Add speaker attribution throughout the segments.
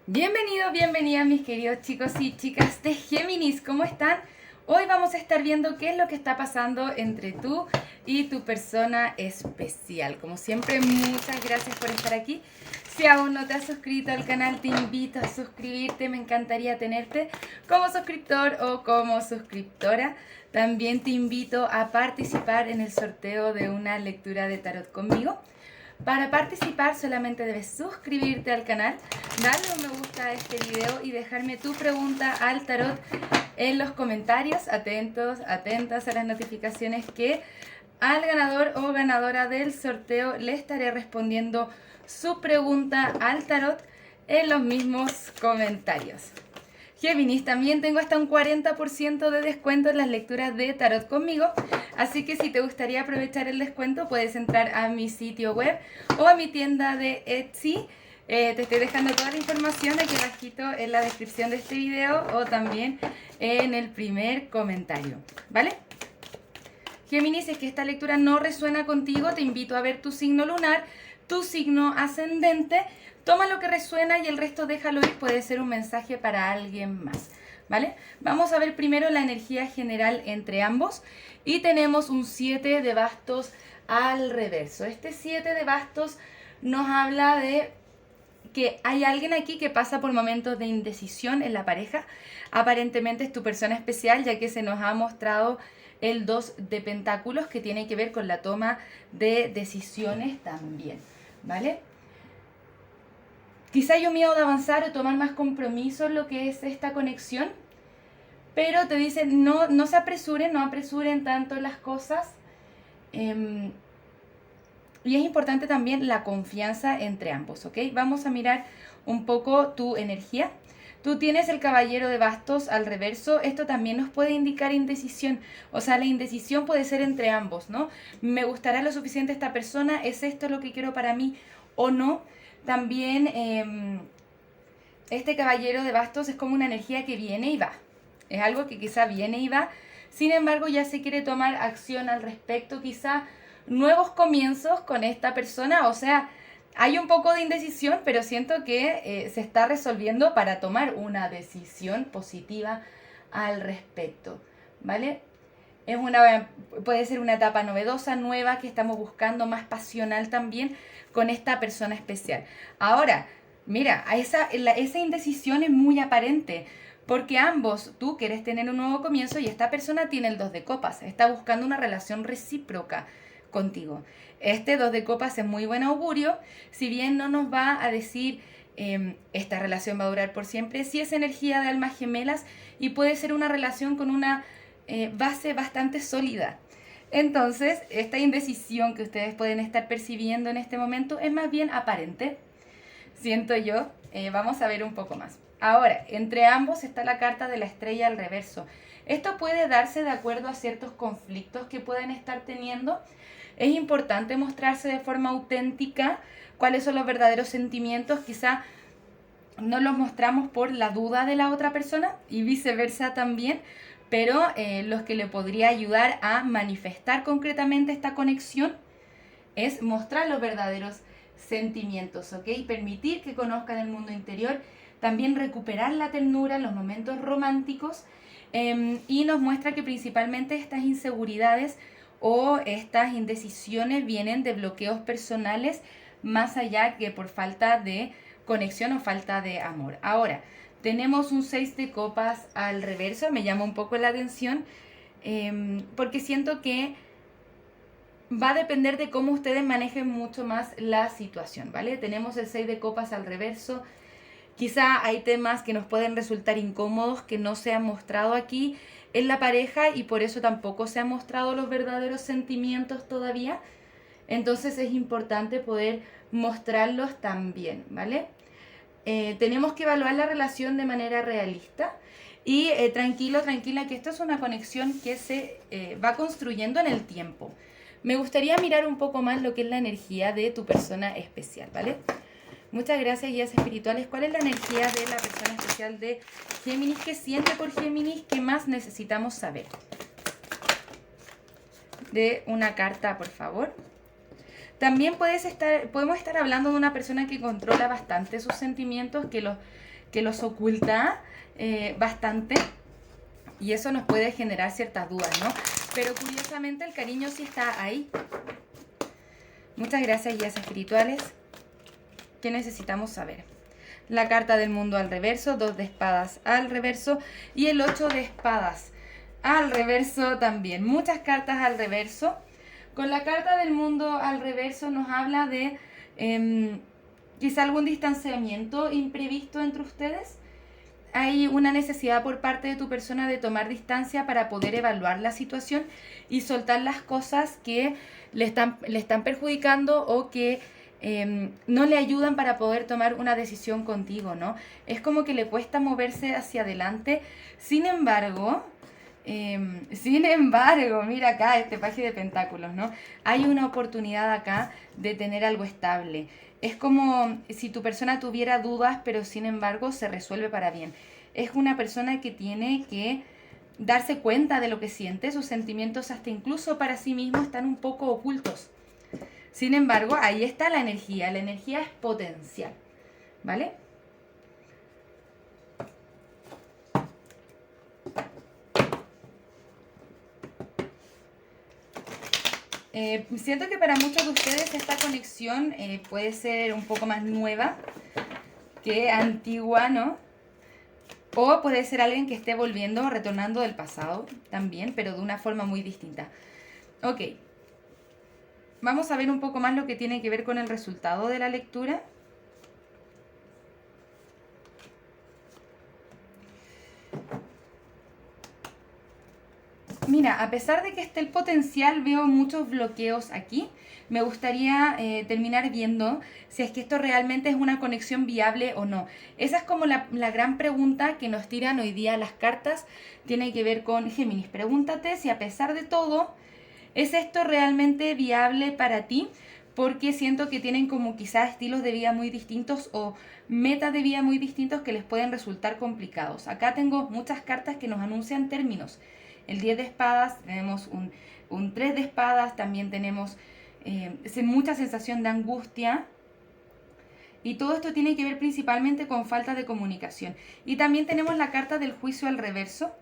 Speaker 1: Bienvenidos, bienvenidas mis queridos chicos y chicas de Géminis, ¿cómo están? Hoy vamos a estar viendo qué es lo que está pasando entre tú y tu persona especial. Como siempre, muchas gracias por estar aquí. Si aún no te has suscrito al canal, te invito a suscribirte. Me encantaría tenerte como suscriptor o como suscriptora. También te invito a participar en el sorteo de una lectura de tarot conmigo. Para participar solamente debes suscribirte al canal, darle un me gusta a este video y dejarme tu pregunta al tarot en los comentarios. Atentos, atentas a las notificaciones que al ganador o ganadora del sorteo le estaré respondiendo su pregunta al tarot en los mismos comentarios. Géminis, también tengo hasta un 40% de descuento en las lecturas de tarot conmigo, así que si te gustaría aprovechar el descuento puedes entrar a mi sitio web o a mi tienda de Etsy. Te estoy dejando toda la información aquí abajito en la descripción de este video o también en el primer comentario, ¿vale? Géminis, si es que esta lectura no resuena contigo, te invito a ver tu signo lunar, tu signo ascendente. Toma lo que resuena y el resto déjalo ir, puede ser un mensaje para alguien más, ¿vale? Vamos a ver primero la energía general entre ambos y tenemos un 7 de bastos al reverso. Este 7 de bastos nos habla de que hay alguien aquí que pasa por momentos de indecisión en la pareja. Aparentemente es tu persona especial, ya que se nos ha mostrado el 2 de pentáculos, que tiene que ver con la toma de decisiones también, ¿vale? Quizá hay un miedo de avanzar o tomar más compromiso en lo que es esta conexión, pero te dicen no se apresuren, no apresuren tanto las cosas. Y es importante también la confianza entre ambos, ¿ok? Vamos a mirar un poco tu energía. Tú tienes el caballero de bastos al reverso. Esto también nos puede indicar indecisión. O sea, la indecisión puede ser entre ambos, ¿no? ¿Me gustará lo suficiente esta persona? ¿Es esto lo que quiero para mí o no? También este caballero de bastos es como una energía que viene y va. Es algo que quizá viene y va. Sin embargo, ya se quiere tomar acción al respecto. Quizá nuevos comienzos con esta persona. O sea, hay un poco de indecisión, pero siento que se está resolviendo para tomar una decisión positiva al respecto, ¿vale? Puede ser una etapa novedosa, nueva, que estamos buscando, más pasional también con esta persona especial. Ahora, mira, esa indecisión es muy aparente, porque ambos, tú quieres tener un nuevo comienzo y esta persona tiene el 2 de copas, está buscando una relación recíproca contigo. Este 2 de copas es muy buen augurio, si bien no nos va a decir esta relación va a durar por siempre, sí es energía de almas gemelas y puede ser una relación con una base bastante sólida. Entonces, esta indecisión que ustedes pueden estar percibiendo en este momento es más bien aparente, siento yo. Vamos a ver un poco más. Ahora, entre ambos está la carta de la estrella al reverso. Esto puede darse de acuerdo a ciertos conflictos que pueden estar teniendo. Es importante mostrarse de forma auténtica cuáles son los verdaderos sentimientos. Quizá no los mostramos por la duda de la otra persona y viceversa también, pero los que le podría ayudar a manifestar concretamente esta conexión es mostrar los verdaderos sentimientos, ¿ok? Permitir que conozcan el mundo interior, también recuperar la ternura en los momentos románticos, y nos muestra que principalmente estas inseguridades o estas indecisiones vienen de bloqueos personales más allá que por falta de conexión o falta de amor. Ahora, tenemos un 6 de copas al reverso, me llama un poco la atención, porque siento que va a depender de cómo ustedes manejen mucho más la situación, ¿vale? Tenemos el 6 de copas al reverso. Quizá hay temas que nos pueden resultar incómodos, que no se han mostrado aquí en la pareja y por eso tampoco se han mostrado los verdaderos sentimientos todavía. Entonces es importante poder mostrarlos también, ¿vale? Tenemos que evaluar la relación de manera realista y tranquilo, tranquila, que esto es una conexión que se va construyendo en el tiempo. Me gustaría mirar un poco más lo que es la energía de tu persona especial, ¿vale? Muchas gracias, guías espirituales. ¿Cuál es la energía de la persona especial de Géminis? ¿Qué siente por Géminis? ¿Qué más necesitamos saber? De una carta, por favor. También podemos estar hablando de una persona que controla bastante sus sentimientos, que los oculta bastante, y eso nos puede generar ciertas dudas, ¿no? Pero curiosamente el cariño sí está ahí. Muchas gracias, guías espirituales. ¿Qué necesitamos saber? La carta del mundo al reverso, 2 de espadas al reverso y el 8 de espadas al reverso también. Muchas cartas al reverso. Con la carta del mundo al reverso nos habla de quizá algún distanciamiento imprevisto entre ustedes. Hay una necesidad por parte de tu persona de tomar distancia para poder evaluar la situación y soltar las cosas que le están perjudicando o que no le ayudan para poder tomar una decisión contigo, ¿no? Es como que le cuesta moverse hacia adelante. Sin embargo, mira acá este paje de pentáculos, ¿no? Hay una oportunidad acá de tener algo estable. Es como si tu persona tuviera dudas, pero sin embargo se resuelve para bien. Es una persona que tiene que darse cuenta de lo que siente, sus sentimientos hasta incluso para sí mismo están un poco ocultos. Sin embargo, ahí está la energía es potencial, ¿vale? Siento que para muchos de ustedes esta conexión puede ser un poco más nueva que antigua, ¿no? O puede ser alguien que esté volviendo, retornando del pasado también, pero de una forma muy distinta. Ok. Vamos a ver un poco más lo que tiene que ver con el resultado de la lectura. Mira, a pesar de que esté el potencial, veo muchos bloqueos aquí. Me gustaría terminar viendo si es que esto realmente es una conexión viable o no. Esa es como la gran pregunta que nos tiran hoy día las cartas. Tiene que ver con Géminis. Pregúntate si a pesar de todo, ¿es esto realmente viable para ti? Porque siento que tienen como quizás estilos de vida muy distintos o metas de vida muy distintos que les pueden resultar complicados. Acá tengo muchas cartas que nos anuncian términos. El 10 de espadas, tenemos un 3 de espadas, también tenemos mucha sensación de angustia. Y todo esto tiene que ver principalmente con falta de comunicación. Y también tenemos la carta del juicio al reverso,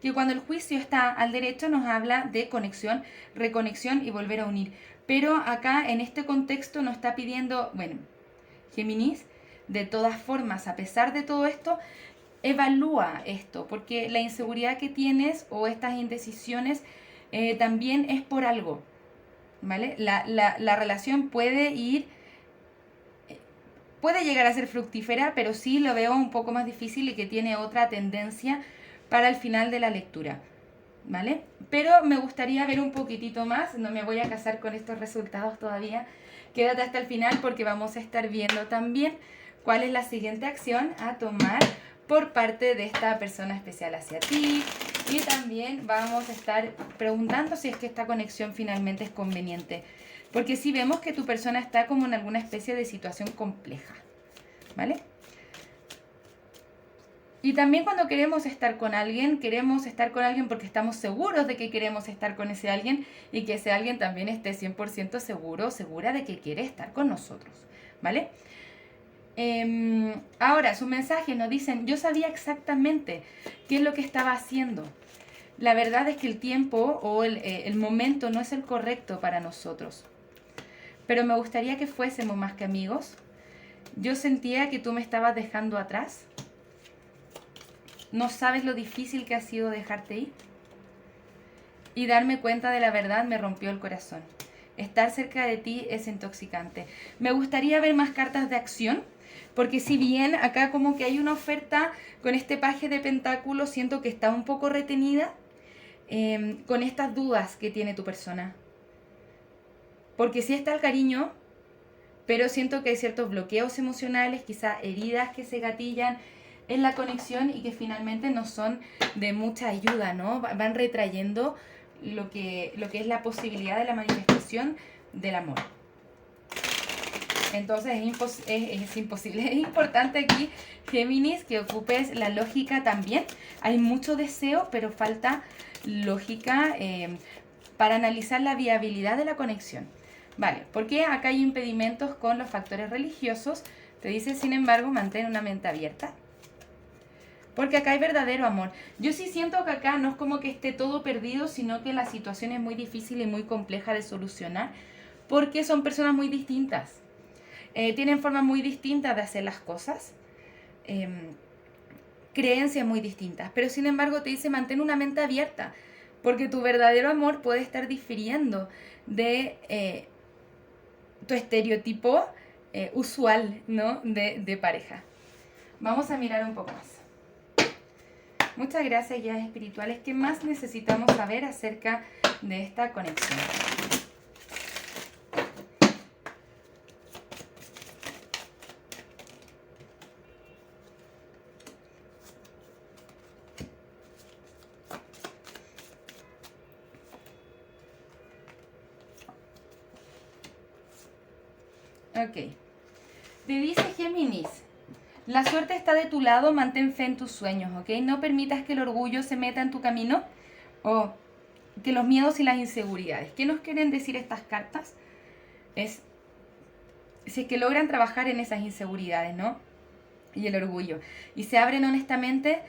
Speaker 1: que cuando el juicio está al derecho nos habla de conexión, reconexión y volver a unir. Pero acá en este contexto nos está pidiendo, bueno, Géminis, de todas formas, a pesar de todo esto, evalúa esto, porque la inseguridad que tienes o estas indecisiones también es por algo, ¿vale? La relación puede llegar a ser fructífera, pero sí lo veo un poco más difícil y que tiene otra tendencia para el final de la lectura, ¿vale? Pero me gustaría ver un poquitito más, no me voy a casar con estos resultados todavía, quédate hasta el final porque vamos a estar viendo también cuál es la siguiente acción a tomar por parte de esta persona especial hacia ti. Y también vamos a estar preguntando si es que esta conexión finalmente es conveniente. Porque si vemos que tu persona está como en alguna especie de situación compleja, ¿vale? Y también cuando queremos estar con alguien porque estamos seguros de que queremos estar con ese alguien y que ese alguien también esté 100% seguro, segura de que quiere estar con nosotros, ¿vale? Ahora, su mensaje nos dicen, yo sabía exactamente qué es lo que estaba haciendo. La verdad es que el tiempo o el momento no es el correcto para nosotros. Pero me gustaría que fuésemos más que amigos. Yo sentía que tú me estabas dejando atrás. No sabes lo difícil que ha sido dejarte ir. Y darme cuenta de la verdad me rompió el corazón. Estar cerca de ti es intoxicante. Me gustaría ver más cartas de acción. Porque si bien acá como que hay una oferta con este paje de pentáculos, siento que está un poco retenida con estas dudas que tiene tu persona. Porque sí está el cariño, pero siento que hay ciertos bloqueos emocionales, quizás heridas que se gatillan en la conexión y que finalmente no son de mucha ayuda, ¿no? Van retrayendo lo que es la posibilidad de la manifestación del amor. Entonces es imposible. Es importante aquí, Géminis, que ocupes la lógica también. Hay mucho deseo, pero falta lógica para analizar la viabilidad de la conexión. Vale, ¿por qué acá hay impedimentos con los factores religiosos? Te dice, sin embargo, mantén una mente abierta. Porque acá hay verdadero amor. Yo sí siento que acá no es como que esté todo perdido, sino que la situación es muy difícil y muy compleja de solucionar, porque son personas muy distintas. Tienen formas muy distintas de hacer las cosas, creencias muy distintas, pero sin embargo te dice mantén una mente abierta, porque tu verdadero amor puede estar difiriendo de tu estereotipo usual, ¿no? de pareja. Vamos a mirar un poco más. Muchas gracias, guías espirituales. ¿Qué más necesitamos saber acerca de esta conexión? Ok. Te dice Géminis, la suerte está de tu lado, mantén fe en tus sueños, ¿ok? No permitas que el orgullo se meta en tu camino o que los miedos y las inseguridades. ¿Qué nos quieren decir estas cartas? Es si es que logran trabajar en esas inseguridades, ¿no? Y el orgullo. Y se abren honestamente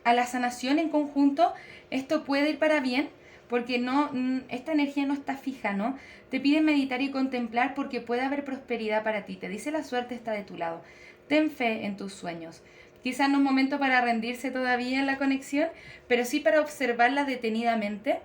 Speaker 1: a la sanación en conjunto, esto puede ir para bien, porque no, esta energía no está fija, ¿no? Te piden meditar y contemplar porque puede haber prosperidad para ti. Te dice la suerte está de tu lado. Ten fe en tus sueños. Quizás no es momento para rendirse todavía en la conexión, pero sí para observarla detenidamente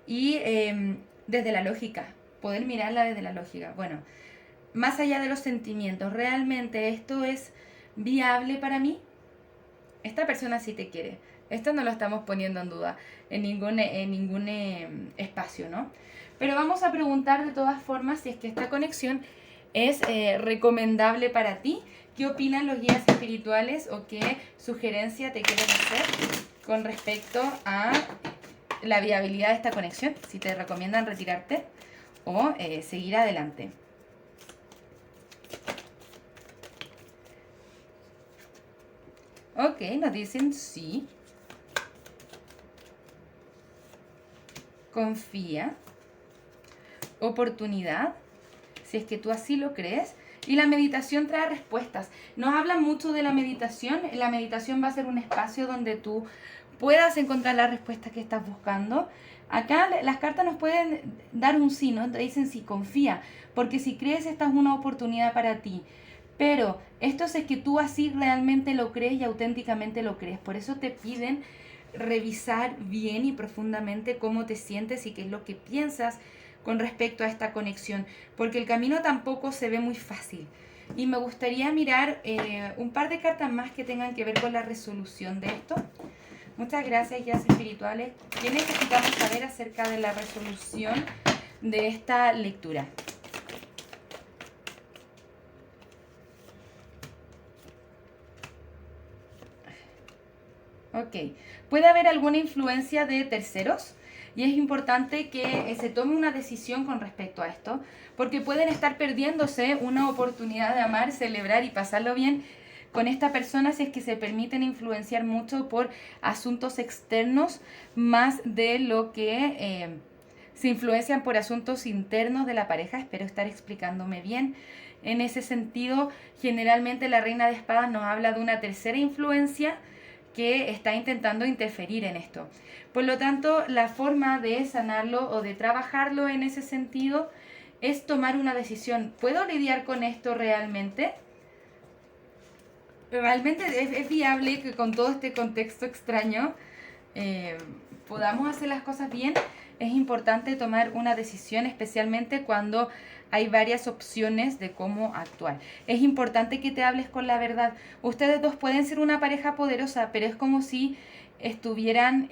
Speaker 1: y desde la lógica, poder mirarla desde la lógica. Bueno, más allá de los sentimientos, ¿realmente esto es viable para mí? Esta persona sí te quiere. Esto no lo estamos poniendo en duda en ningún espacio, ¿no? Pero vamos a preguntar de todas formas si es que esta conexión es recomendable para ti. ¿Qué opinan los guías espirituales o qué sugerencia te quieren hacer con respecto a la viabilidad de esta conexión? Si te recomiendan retirarte o seguir adelante. Ok, nos dicen sí. Confía. Oportunidad, si es que tú así lo crees. Y la meditación trae respuestas. Nos habla mucho de la meditación. La meditación va a ser un espacio donde tú puedas encontrar la respuesta que estás buscando. Acá las cartas nos pueden dar un sí, ¿no? Te dicen sí, confía. Porque si crees, esta es una oportunidad para ti. Pero esto es que tú así realmente lo crees y auténticamente lo crees. Por eso te piden revisar bien y profundamente cómo te sientes y qué es lo que piensas con respecto a esta conexión. Porque el camino tampoco se ve muy fácil. Y me gustaría mirar un par de cartas más que tengan que ver con la resolución de esto. Muchas gracias, guías espirituales. ¿Qué necesitamos saber acerca de la resolución de esta lectura? Ok, puede haber alguna influencia de terceros y es importante que se tome una decisión con respecto a esto, porque pueden estar perdiéndose una oportunidad de amar, celebrar y pasarlo bien con esta persona si es que se permiten influenciar mucho por asuntos externos más de lo que se influencian por asuntos internos de la pareja. Espero estar explicándome bien. En ese sentido, generalmente la Reina de Espadas nos habla de una tercera influencia que está intentando interferir en esto. Por lo tanto, la forma de sanarlo o de trabajarlo en ese sentido es tomar una decisión. ¿Puedo lidiar con esto realmente? ¿Realmente es viable que con todo este contexto extraño podamos hacer las cosas bien? Es importante tomar una decisión, especialmente cuando hay varias opciones de cómo actuar. Es importante que te hables con la verdad. Ustedes dos pueden ser una pareja poderosa, pero es como si estuvieran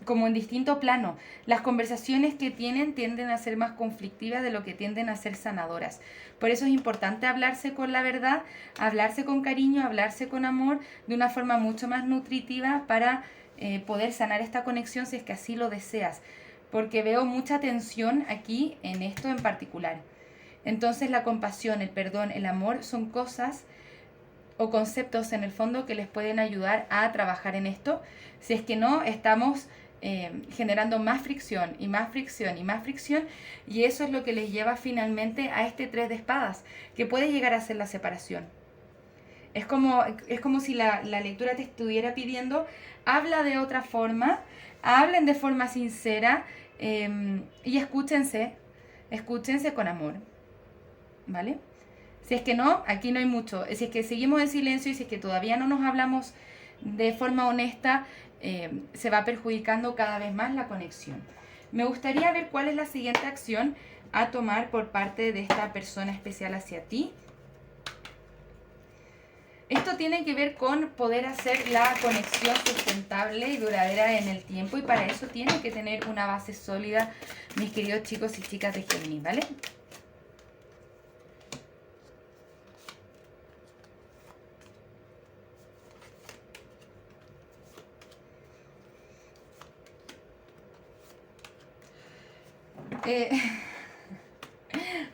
Speaker 1: como en distinto plano. Las conversaciones que tienen tienden a ser más conflictivas de lo que tienden a ser sanadoras. Por eso es importante hablarse con la verdad, hablarse con cariño, hablarse con amor, de una forma mucho más nutritiva para poder sanar esta conexión si es que así lo deseas. Porque veo mucha tensión aquí en esto en particular. Entonces la compasión, el perdón, el amor son cosas o conceptos en el fondo que les pueden ayudar a trabajar en esto. Si es que no, estamos generando más fricción y más fricción y más fricción, y eso es lo que les lleva finalmente a este 3 de espadas, que puede llegar a ser la separación. Es como si la lectura te estuviera pidiendo, habla de otra forma, hablen de forma sincera, y escúchense con amor, ¿vale? Si es que no, aquí no hay mucho. Si es que seguimos en silencio y si es que todavía no nos hablamos de forma honesta, se va perjudicando cada vez más la conexión. Me gustaría ver cuál es la siguiente acción a tomar por parte de esta persona especial hacia ti. Esto tiene que ver con poder hacer la conexión sustentable y duradera en el tiempo, y para eso tiene que tener una base sólida, mis queridos chicos y chicas de Géminis, ¿vale? Eh,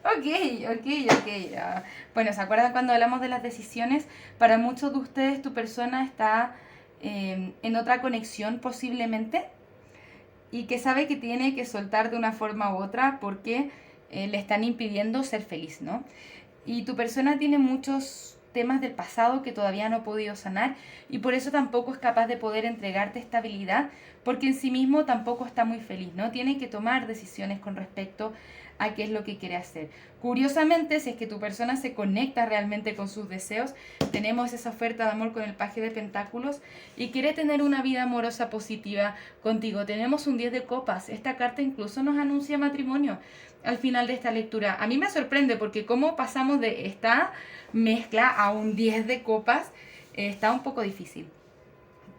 Speaker 1: ok. Bueno, ¿se acuerdan cuando hablamos de las decisiones? Para muchos de ustedes tu persona está en otra conexión posiblemente, y que sabe que tiene que soltar de una forma u otra porque le están impidiendo ser feliz, ¿no? Y tu persona tiene muchos temas del pasado que todavía no ha podido sanar, y por eso tampoco es capaz de poder entregarte estabilidad, porque en sí mismo tampoco está muy feliz, ¿no? Tiene que tomar decisiones con respecto a qué es lo que quiere hacer. Curiosamente, si es que tu persona se conecta realmente con sus deseos, tenemos esa oferta de amor con el paje de pentáculos y quiere tener una vida amorosa positiva contigo. Tenemos un 10 de copas. Esta carta incluso nos anuncia matrimonio al final de esta lectura. A mí me sorprende porque cómo pasamos de esta mezcla a un 10 de copas, está un poco difícil.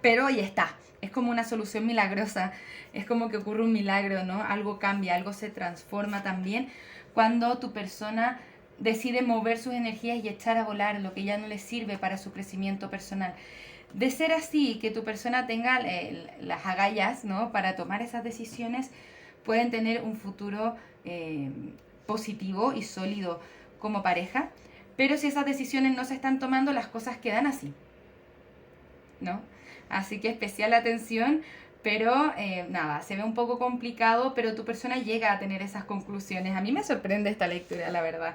Speaker 1: Pero ya está. Es como una solución milagrosa. Es como que ocurre un milagro, ¿no? Algo cambia, algo se transforma también cuando tu persona decide mover sus energías y echar a volar lo que ya no le sirve para su crecimiento personal. De ser así, que tu persona tenga las agallas, ¿no?, para tomar esas decisiones, pueden tener un futuro positivo y sólido como pareja. Pero si esas decisiones no se están tomando, las cosas quedan así, ¿no? Así que especial atención, pero nada, se ve un poco complicado, pero tu persona llega a tener esas conclusiones. A mí me sorprende esta lectura, la verdad.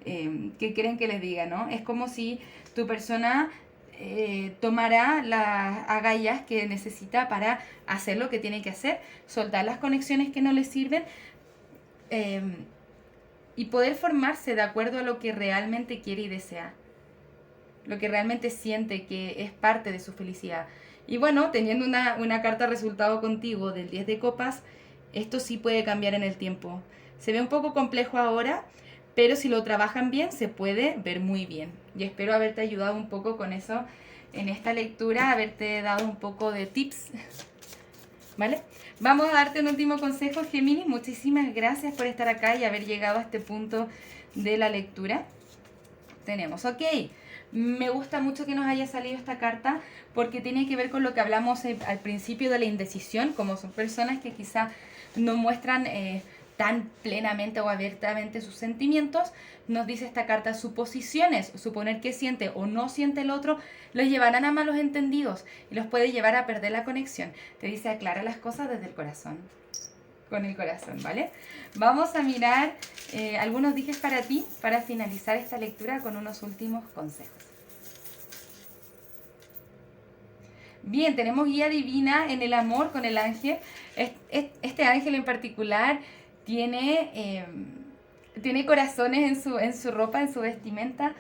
Speaker 1: ¿Qué quieren que les diga, no? Es como si tu persona tomará las agallas que necesita para hacer lo que tiene que hacer, soltar las conexiones que no le sirven, y poder formarse de acuerdo a lo que realmente quiere y desea, lo que realmente siente que es parte de su felicidad. Y bueno, teniendo una carta resultado contigo del 10 de copas, esto sí puede cambiar en el tiempo. Se ve un poco complejo ahora, pero si lo trabajan bien, se puede ver muy bien. Y espero haberte ayudado un poco con eso en esta lectura, haberte dado un poco de tips, ¿vale? Vamos a darte un último consejo, Géminis. Muchísimas gracias por estar acá y haber llegado a este punto de la lectura. Tenemos, ok, me gusta mucho que nos haya salido esta carta porque tiene que ver con lo que hablamos al principio de la indecisión, como son personas que quizá no muestran tan plenamente o abiertamente sus sentimientos. Nos dice esta carta, suposiciones, suponer que siente o no siente el otro, los llevarán a malos entendidos y los puede llevar a perder la conexión. Te dice, aclara las cosas desde el corazón, con el corazón, ¿vale? Vamos a mirar algunos dijes para ti, para finalizar esta lectura con unos últimos consejos. Bien, tenemos guía divina en el amor con el ángel. Este ángel en particular tiene corazones en su ropa, en su vestimenta.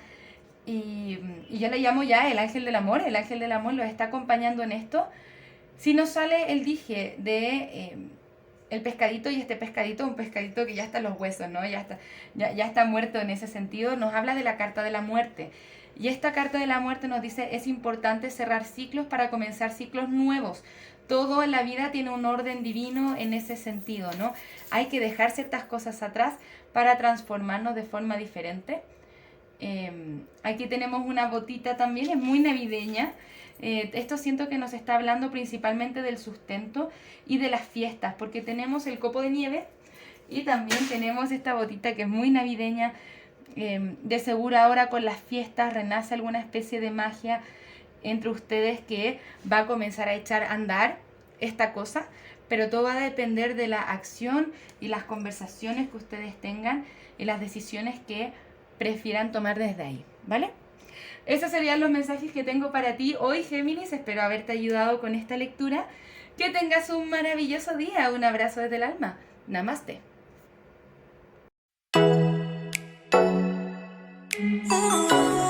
Speaker 1: Y yo le llamo ya el ángel del amor. El ángel del amor los está acompañando en esto. Si nos sale el dije de el pescadito, y este pescadito, un pescadito que ya está en los huesos, ¿no? Ya está muerto en ese sentido, nos habla de la carta de la muerte. Y esta carta de la muerte nos dice, es importante cerrar ciclos para comenzar ciclos nuevos. Todo en la vida tiene un orden divino en ese sentido, ¿no? Hay que dejar ciertas cosas atrás para transformarnos de forma diferente. Aquí tenemos una botita también, es muy navideña. Esto siento que nos está hablando principalmente del sustento y de las fiestas, porque tenemos el copo de nieve y también tenemos esta botita que es muy navideña. De seguro ahora con las fiestas renace alguna especie de magia entre ustedes que va a comenzar a echar a andar esta cosa, pero todo va a depender de la acción y las conversaciones que ustedes tengan y las decisiones que prefieran tomar desde ahí, ¿vale? Esos serían los mensajes que tengo para ti hoy, Géminis. Espero haberte ayudado con esta lectura. Que tengas un maravilloso día. Un abrazo desde el alma. Namaste.
Speaker 2: Oh.